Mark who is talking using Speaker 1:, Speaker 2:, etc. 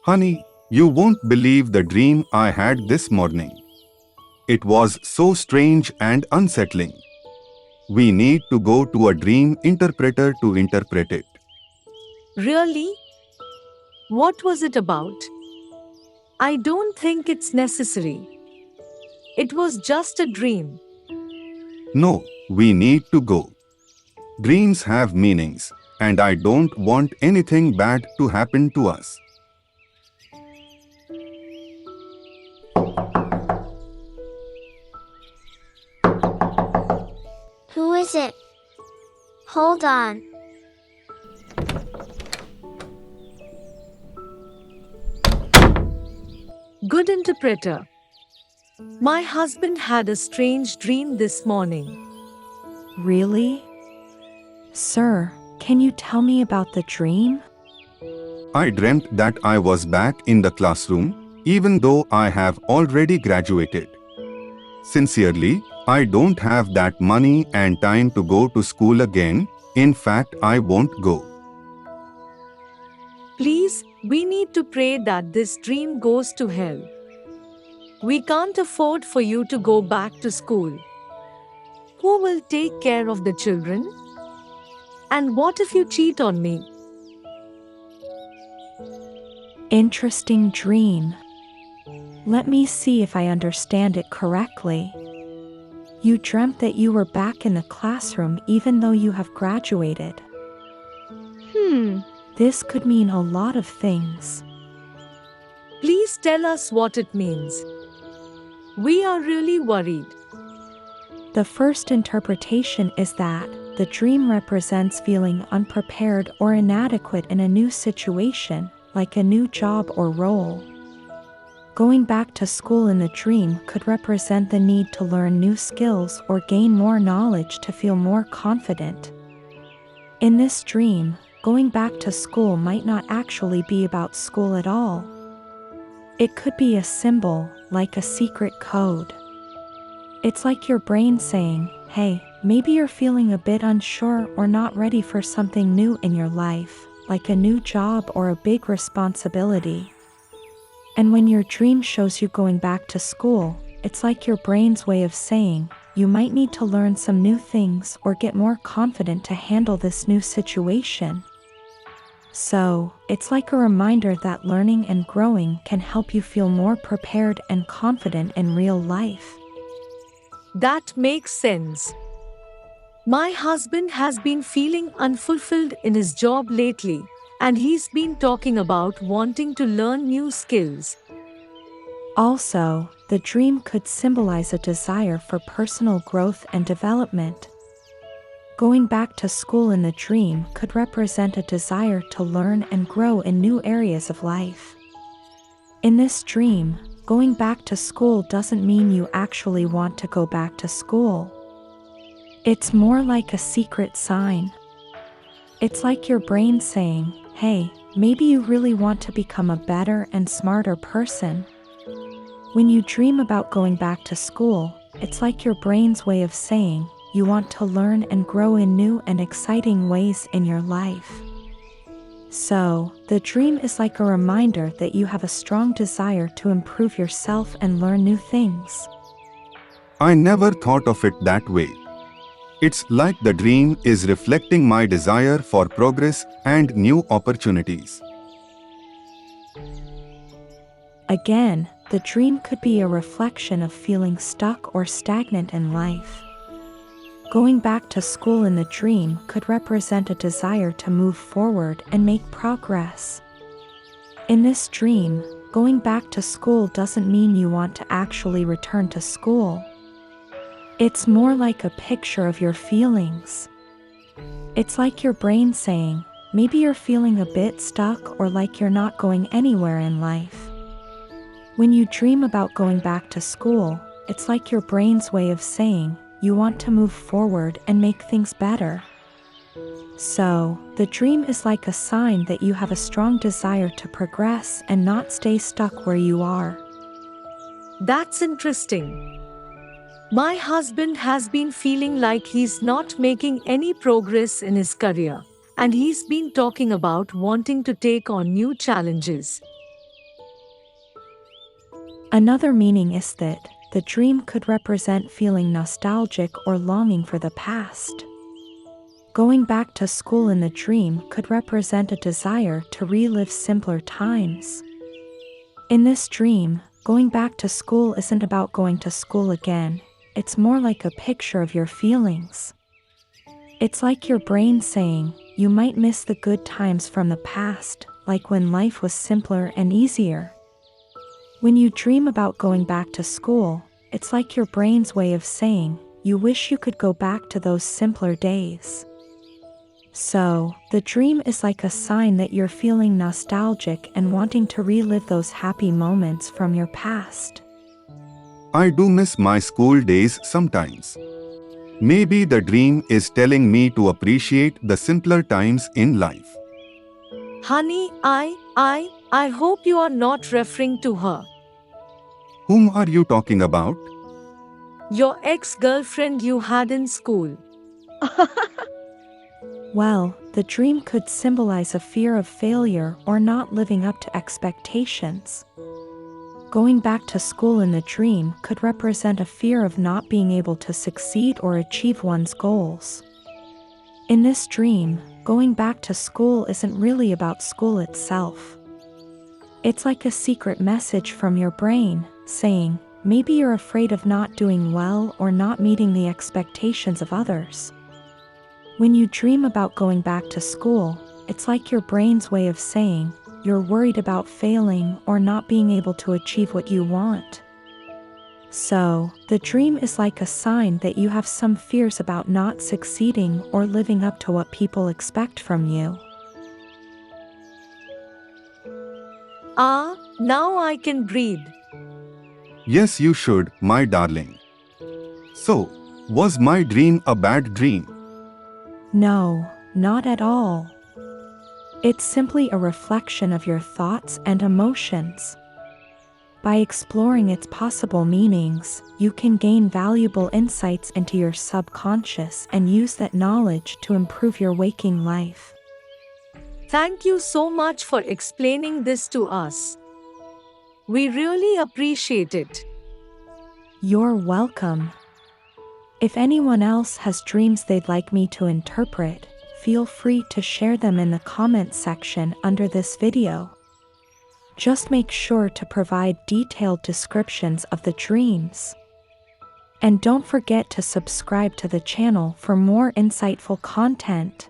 Speaker 1: Honey, you won't believe the dream I had this morning. It was so strange and unsettling. We need to go to a dream interpreter to interpret it.
Speaker 2: Really? What was it about? I don't think it's necessary. It was just a dream.
Speaker 1: No, we need to go. Dreams have meanings, and I don't want anything bad to happen to us.
Speaker 3: Who is it? Hold on.
Speaker 2: Good interpreter. My husband had a strange dream this morning.
Speaker 4: Really? Sir, can you tell me about the dream?
Speaker 1: I dreamt that I was back in the classroom, even though I have already graduated. Sincerely, I don't have that money and time to go to school again. In fact, I won't go.
Speaker 2: Please, we need to pray that this dream goes to hell. We can't afford for you to go back to school. Who will take care of the children? And what if you cheat on me?
Speaker 4: Interesting dream. Let me see if I understand it correctly. You dreamt that you were back in the classroom even though you have graduated. This could mean a lot of things.
Speaker 2: Please tell us what it means. We are really worried.
Speaker 4: The first interpretation is that the dream represents feeling unprepared or inadequate in a new situation, like a new job or role. Going back to school in the dream could represent the need to learn new skills or gain more knowledge to feel more confident. In this dream, going back to school might not actually be about school at all. It could be a symbol, like a secret code. It's like your brain saying, hey, maybe you're feeling a bit unsure or not ready for something new in your life, like a new job or a big responsibility. And when your dream shows you going back to school, it's like your brain's way of saying, you might need to learn some new things or get more confident to handle this new situation. So, it's like a reminder that learning and growing can help you feel more prepared and confident in real life.
Speaker 2: That makes sense. My husband has been feeling unfulfilled in his job lately, and he's been talking about wanting to learn new skills.
Speaker 4: Also, the dream could symbolize a desire for personal growth and development. Going back to school in the dream could represent a desire to learn and grow in new areas of life. In this dream, going back to school doesn't mean you actually want to go back to school. It's more like a secret sign. It's like your brain saying, hey, maybe you really want to become a better and smarter person. When you dream about going back to school, it's like your brain's way of saying, you want to learn and grow in new and exciting ways in your life. So, the dream is like a reminder that you have a strong desire to improve yourself and learn new things.
Speaker 1: I never thought of it that way. It's like the dream is reflecting my desire for progress and new opportunities.
Speaker 4: Again, the dream could be a reflection of feeling stuck or stagnant in life. Going back to school in the dream could represent a desire to move forward and make progress. In this dream, going back to school doesn't mean you want to actually return to school. It's more like a picture of your feelings. It's like your brain saying, maybe you're feeling a bit stuck or like you're not going anywhere in life. When you dream about going back to school, it's like your brain's way of saying, you want to move forward and make things better. So, the dream is like a sign that you have a strong desire to progress and not stay stuck where you are.
Speaker 2: That's interesting. My husband has been feeling like he's not making any progress in his career, and he's been talking about wanting to take on new challenges.
Speaker 4: Another meaning is that the dream could represent feeling nostalgic or longing for the past. Going back to school in the dream could represent a desire to relive simpler times. In this dream, going back to school isn't about going to school again, it's more like a picture of your feelings. It's like your brain saying, you might miss the good times from the past, like when life was simpler and easier. When you dream about going back to school, it's like your brain's way of saying, you wish you could go back to those simpler days. So, the dream is like a sign that you're feeling nostalgic and wanting to relive those happy moments from your past.
Speaker 1: I do miss my school days sometimes. Maybe the dream is telling me to appreciate the simpler times in life.
Speaker 2: Honey, I hope you are not referring to her.
Speaker 1: Whom are you talking about?
Speaker 2: Your ex-girlfriend you had in school.
Speaker 4: Well, the dream could symbolize a fear of failure or not living up to expectations. Going back to school in the dream could represent a fear of not being able to succeed or achieve one's goals. In this dream, going back to school isn't really about school itself. It's like a secret message from your brain, saying, maybe you're afraid of not doing well or not meeting the expectations of others. When you dream about going back to school, it's like your brain's way of saying, you're worried about failing or not being able to achieve what you want. So, the dream is like a sign that you have some fears about not succeeding or living up to what people expect from you.
Speaker 2: Ah, now I can breathe.
Speaker 1: Yes, you should, my darling. So, was my dream a bad dream?
Speaker 4: No, not at all. It's simply a reflection of your thoughts and emotions. By exploring its possible meanings, you can gain valuable insights into your subconscious and use that knowledge to improve your waking life.
Speaker 2: Thank you so much for explaining this to us. We really appreciate it.
Speaker 4: You're welcome. If anyone else has dreams they'd like me to interpret, feel free to share them in the comments section under this video. Just make sure to provide detailed descriptions of the dreams. And don't forget to subscribe to the channel for more insightful content.